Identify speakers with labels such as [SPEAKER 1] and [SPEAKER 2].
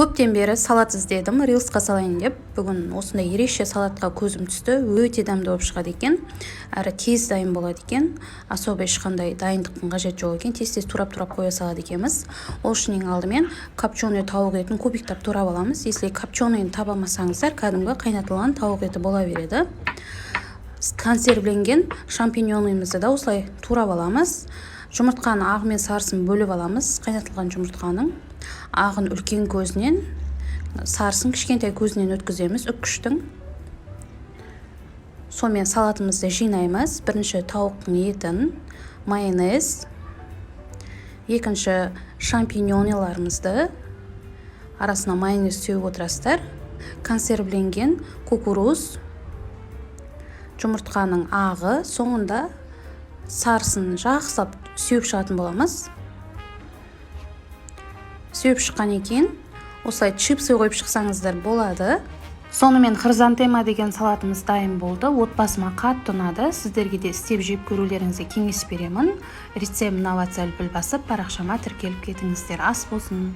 [SPEAKER 1] Көптен бері салат іздедім, рилсқа салайын деп. Бүгін осындай ерекше салатқа көзім түсті. Өте дәмді болып шығады екен. Әрі тез дайын болады екен. Особо ешқандай дайындықтың қажет жоқ екен. Тез турап қоя салады екенбіз. Ол үшін ең алдымен копченый тауық етін кубиктап турап аламыз. Если копченыйын таба алмасаңыздар, кәдімгі қайнатылған тауық еті бола береді. Консервленген шампиньонымызды да осылай турап аламыз. Жұмыртқаны ағы мен сарысын бөліп аламыз. Қайнатылған жұмыртқаның ағын үлкен көзінен, сарысын кішкентай көзінен өткіземіз, үккіштің. Сонымен салатымызды жинаймыз. Бірінші тауықтың етін, майонез, екінші шампиньонеларымызды арасына майонез сеуіп отырасыздар. Консервленген кукуруз, жұмыртқаның ағы, соңында сарысын жақсылап сеуіп шығатын боламыз. Сеуіп шыққан екен, осылай чипсы қойып шықсаңыздар болады. Сонымен хризантема деген салатымыз дайын болды. Отбасыма қатты ұнады. Сіздерге де істеп жеп көрулеріңізге кеңес беремін. Рецепт мына WhatsApp басып, парақшама тіркеліп кетіңіздер. Ас болсын.